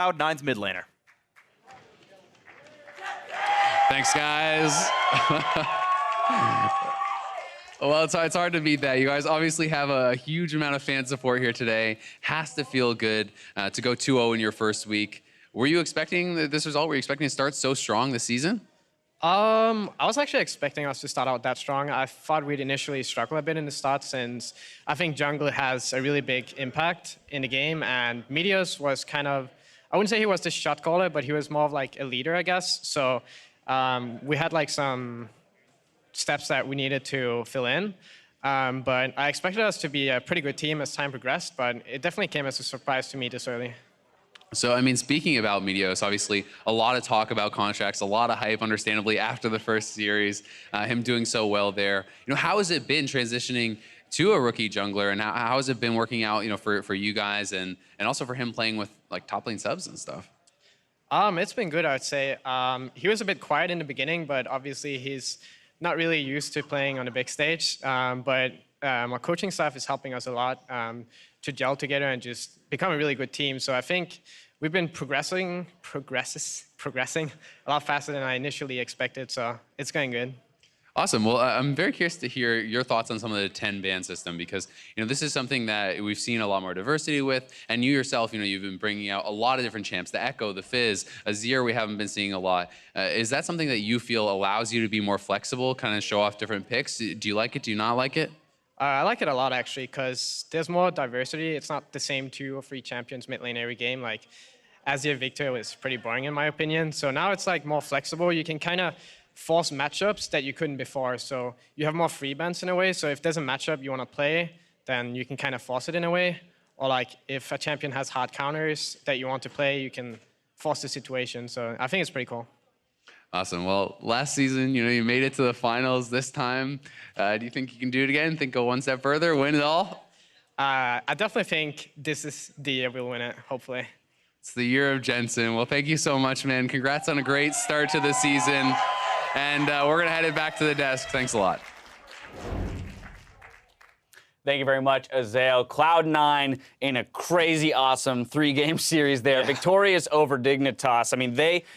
Cloud9's mid laner. Thanks, guys. Well, it's hard to beat that. You guys obviously have a huge amount of fan support here today. Has to feel good to go 2-0 in your first week. Were you expecting this result? Were you expecting to start so strong this season? I was actually expecting us to start out that strong. I thought we'd initially struggle a bit in the start since I think jungle has a really big impact in the game, and Meteos was kind of, I wouldn't say he was the shot caller, but he was more of like a leader, I guess. So we had like some steps that we needed to fill in. But I expected us to be a pretty good team as time progressed, but it definitely came as a surprise to me this early. So, I mean, speaking about Meteos, obviously a lot of talk about contracts, a lot of hype, understandably, after the first series, him doing so well there. You know, how has it been transitioning to a rookie jungler, and how has it been working out, you know, for you guys, and also for him playing with like top lane subs and stuff? It's been good, I'd say. He was a bit quiet in the beginning, but obviously he's not really used to playing on a big stage. But our coaching staff is helping us a lot to gel together and just become a really good team. So I think we've been progressing a lot faster than I initially expected. So it's going good. Awesome. Well, I'm very curious to hear your thoughts on some of the 10-ban system, because, you know, this is something that we've seen a lot more diversity with, and you yourself, you know, you've been bringing out a lot of different champs, the Echo, the Fizz, Azir we haven't been seeing a lot. Is that something that you feel allows you to be more flexible, kind of show off different picks? Do you like it? Do you not like it? I like it a lot, actually, because there's more diversity. It's not the same 2 or 3 champions mid lane every game. Like, Azir Victor was pretty boring, in my opinion. So now it's, like, more flexible. You can kind of force matchups that you couldn't before. So you have more free bans in a way. So if there's a matchup you want to play, then you can kind of force it in a way. Or like if a champion has hard counters that you want to play, you can force the situation. So I think it's pretty cool. Awesome. Well, last season, you know, you made it to the finals. This time, do you think you can do it again? Think go one step further, win it all? I definitely think this is the year we'll win it, hopefully. It's the year of Jensen. Well, thank you so much, man. Congrats on a great start to the season. And we're going to head it back to the desk. Thanks a lot. Thank you very much, Azael. Cloud9 in a crazy, awesome 3-game series there. Yeah. Victorious over Dignitas. I mean,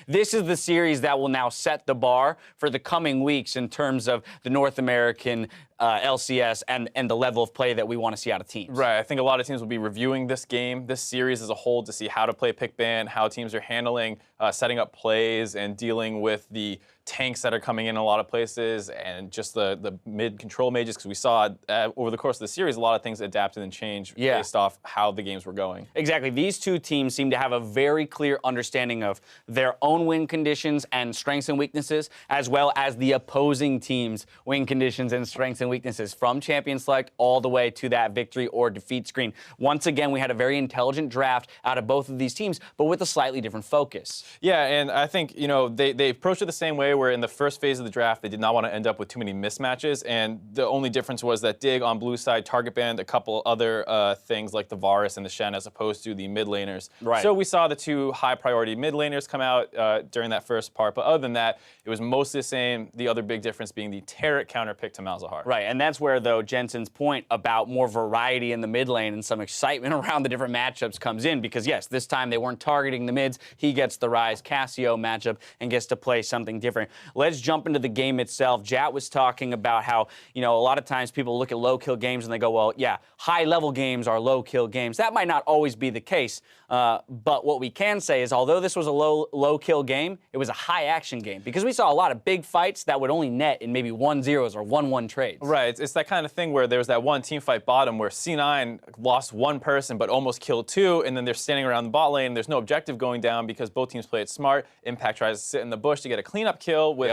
this is the series that will now set the bar for the coming weeks in terms of the North American LCS and the level of play that we want to see out of teams. Right. I think a lot of teams will be reviewing this game, this series as a whole, to see how to play pick ban, how teams are handling setting up plays and dealing with the tanks that are coming in a lot of places, and just the mid-control mages, because we saw over the course of the series a lot of things adapted and changed based off how the games were going. Exactly. These two teams seem to have a very clear understanding of their own win conditions and strengths and weaknesses, as well as the opposing team's win conditions and strengths and weaknesses, from champion select all the way to that victory or defeat screen. Once again, we had a very intelligent draft out of both of these teams, but with a slightly different focus. Yeah, and I think, you know, they approached it the same way, where in the first phase of the draft, they did not want to end up with too many mismatches, and the only difference was that Dig on blue side target banned a couple other things like the Varus and the Shen, as opposed to the mid laners. Right. So we saw the 2 high priority mid laners come out during that first part, but other than that, it was mostly the same. The other big difference being the Turret counter pick to Malzahar. Right, and that's where, though, Jensen's point about more variety in the mid lane and some excitement around the different matchups comes in, because yes, this time they weren't targeting the mids. He gets the Ryze Cassio matchup and gets to play something different. Let's jump into the game itself. Jat was talking about how, you know, a lot of times people look at low kill games and they go, well, yeah, high level games are low kill games. That might not always be the case, but what we can say is, although this was a low kill game, it was a high action game, because we saw a lot of big fights that would only net in maybe 1-0s or 1-1 trades. Right, it's that kind of thing where there was that one team fight bottom where C9 lost 1 person but almost killed 2, and then they're standing around the bot lane. There's no objective going down because both teams play it smart. Impact tries to sit in the bush to get a cleanup kill with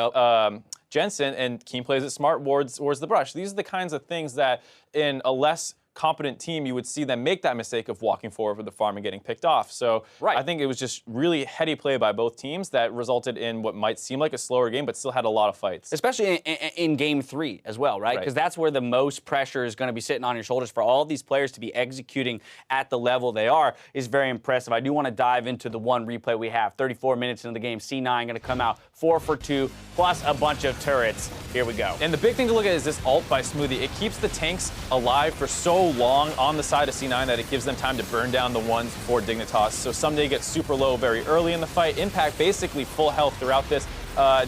Jensen, and Keen plays it smart, wards the brush. These are the kinds of things that in a less competent team, you would see them make that mistake of walking forward with the farm and getting picked off. So I think it was just really heady play by both teams that resulted in what might seem like a slower game, but still had a lot of fights. Especially in game 3 as well, right? Because that's where the most pressure is going to be sitting on your shoulders. For all of these players to be executing at the level they are is very impressive. I do want to dive into the one replay we have. 34 minutes into the game, C9 going to come out 4 for 2, plus a bunch of turrets. Here we go. And the big thing to look at is this ult by Smoothie. It keeps the tanks alive for so so long on the side of C9 that it gives them time to burn down the ones for Dignitas. So Someday gets super low very early in the fight. Impact basically full health throughout this.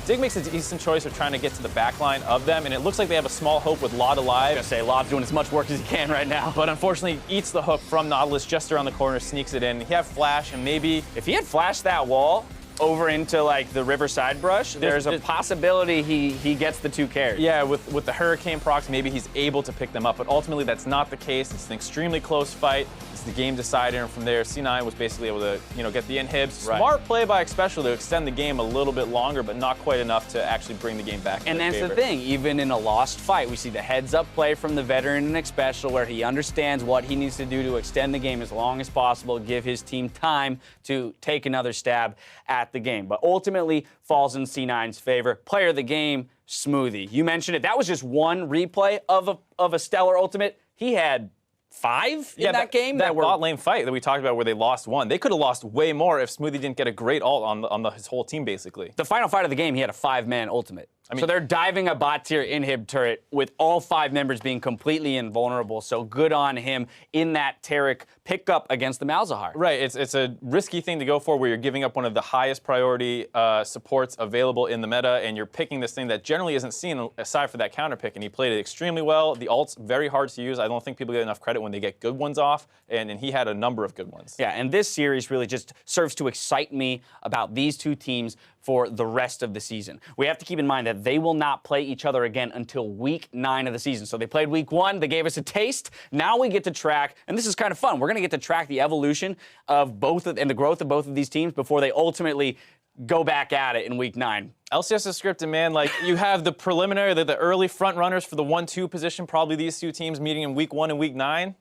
Dig makes a decent choice of trying to get to the back line of them, and it looks like they have a small hope with Laud alive. I was gonna say, Laud's doing as much work as he can right now. But unfortunately, eats the hook from Nautilus just around the corner, sneaks it in. He had flash, and maybe If he had flashed that wall over into like the riverside brush, there's a possibility he gets the 2 carries. yeah, with the Hurricane procs, maybe he's able to pick them up. But ultimately, that's not the case. It's an extremely close fight. It's the game decider, and from there, C9 was basically able to get the inhibs. Right. Smart play by Xpecial to extend the game a little bit longer, but not quite enough to actually bring the game back. And in that's their the favor. thing, even in a lost fight, we see the heads-up play from the veteran in Xpecial where he understands what he needs to do to extend the game as long as possible, give his team time to take another stab at the game. But ultimately, falls in C9's favor. Player of the game, Smoothie. You mentioned it. That was just one replay of a stellar ultimate. He had 5 in that game. That were bot lane fight that we talked about where they lost 1. They could have lost way more if Smoothie didn't get a great ult on his whole team, basically. the final fight of the game, he had a 5-man ultimate. So they're diving a bot tier inhib turret with all 5 members being completely invulnerable. So good on him in that Taric pickup against the Malzahar. Right, it's a risky thing to go for where you're giving up one of the highest priority supports available in the meta, and you're picking this thing that generally isn't seen aside for that counter pick, and he played it extremely well. The ult's very hard to use. I don't think people get enough credit when they get good ones off, and he had a number of good ones. Yeah, and this series really just serves to excite me about these 2 teams for the rest of the season. We have to keep in mind that they will not play each other again until week 9 of the season. So they played week 1, they gave us a taste. Now we get to track, and this is kind of fun, we're gonna get to track the evolution of and the growth of both of these teams before they ultimately go back at it in week 9. LCS is scripted, man. Like, you have the preliminary, the early front runners for the 1-2 position, probably these 2 teams meeting in week 1 and week 9.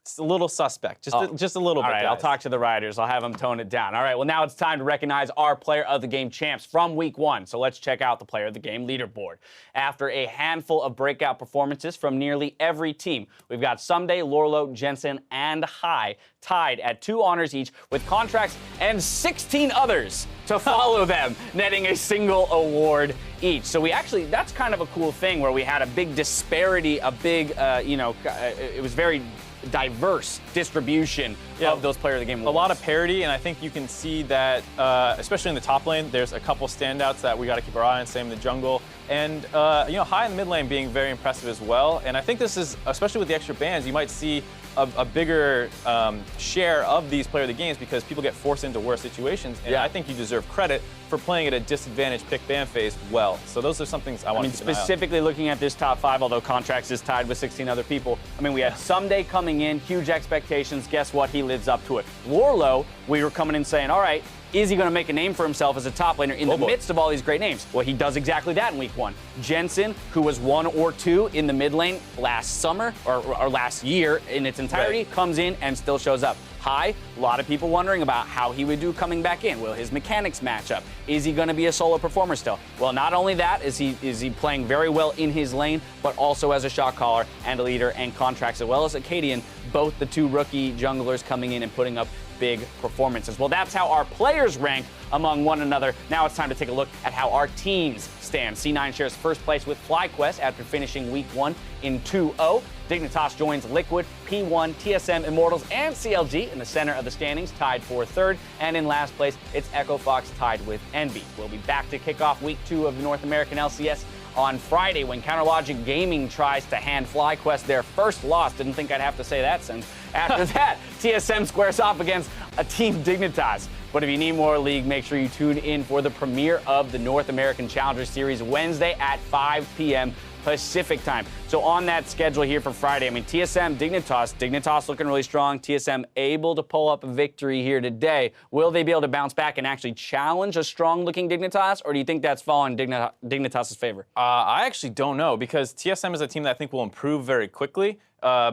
It's a little suspect, just a little bit. All right, guys. I'll talk to the writers. I'll have them tone it down. All right, well, now it's time to recognize our Player of the Game champs from Week 1. So let's check out the Player of the Game leaderboard. After a handful of breakout performances from nearly every team, we've got Someday, Lorlo, Jensen, and High tied at 2 honors each with contracts and 16 others to follow them, netting a single award each. So that's kind of a cool thing where we had a big disparity, a big, it was very diverse distribution of those Player of the Game awards. A lot of parity, and I think you can see that, especially in the top lane, there's a couple standouts that we got to keep our eye on, same in the jungle. And, High in the mid lane being very impressive as well. And I think this is, especially with the extra bans, you might see a bigger share of these Player of the Games because people get forced into worse situations. And I think you deserve credit for playing at a disadvantaged pick ban phase well. So those are some things I want to keep an eye on. Specifically looking at this top 5, although Contracts is tied with 16 other people, we had Someday coming in, huge expectations. Guess what? He lives up to it. Lorlo, we were coming in saying, all right, is he going to make a name for himself as a top laner in the midst of all these great names? Well, he does exactly that in week 1. Jensen, who was 1 or 2 in the mid lane last summer or last year in its entirety, comes in and still shows up. High, a lot of people wondering about how he would do coming back in. Will his mechanics match up? Is he going to be a solo performer still? Well, not only that is he playing very well in his lane, but also as a shot caller and a leader and Contracts, as well as Acadian, both the 2 rookie junglers coming in and putting up big performances. Well, that's how our players rank among one another. Now it's time to take a look at how our teams stand. C9 shares first place with FlyQuest after finishing week 1 in 2-0. Dignitas joins Liquid, P1, TSM, Immortals, and CLG in the center of the standings, tied for 3rd. And in last place, it's Echo Fox tied with Envy. We'll be back to kick off week 2 of the North American LCS on Friday when Counterlogic Gaming tries to hand FlyQuest their first loss. Didn't think I'd have to say that since after that, TSM squares off against a Team Dignitas. But if you need more league, make sure you tune in for the premiere of the North American Challenger Series Wednesday at 5 p.m. Pacific time. So on that schedule here for Friday, TSM, Dignitas looking really strong. TSM able to pull up a victory here today. Will they be able to bounce back and actually challenge a strong-looking Dignitas, or do you think that's falling in Dignitas' favor? I actually don't know because TSM is a team that I think will improve very quickly.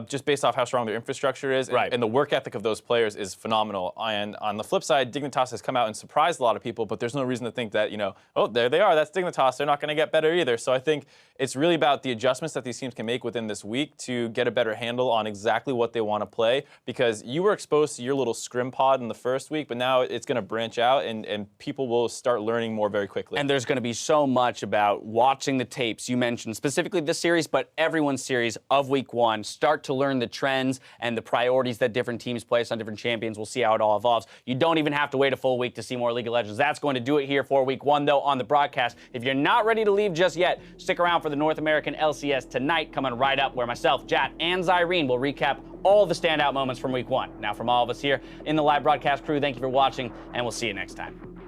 Just based off how strong their infrastructure is. And the work ethic of those players is phenomenal. And on the flip side, Dignitas has come out and surprised a lot of people, but there's no reason to think that, oh, there they are, that's Dignitas, they're not going to get better either. So I think it's really about the adjustments that these teams can make within this week to get a better handle on exactly what they want to play, because you were exposed to your little scrim pod in the first week, but now it's going to branch out and people will start learning more very quickly. And there's going to be so much about watching the tapes. You mentioned specifically this series, but everyone's series of week 1, start to learn the trends and the priorities that different teams place on different champions. We'll see how it all evolves. You don't even have to wait a full week to see more League of Legends. That's going to do it here for week 1, though, on the broadcast. If you're not ready to leave just yet, stick around for the North American LCS tonight, coming right up, where myself, Jat, and Zyrene will recap all the standout moments from week 1. Now, from all of us here in the live broadcast crew, thank you for watching, and we'll see you next time.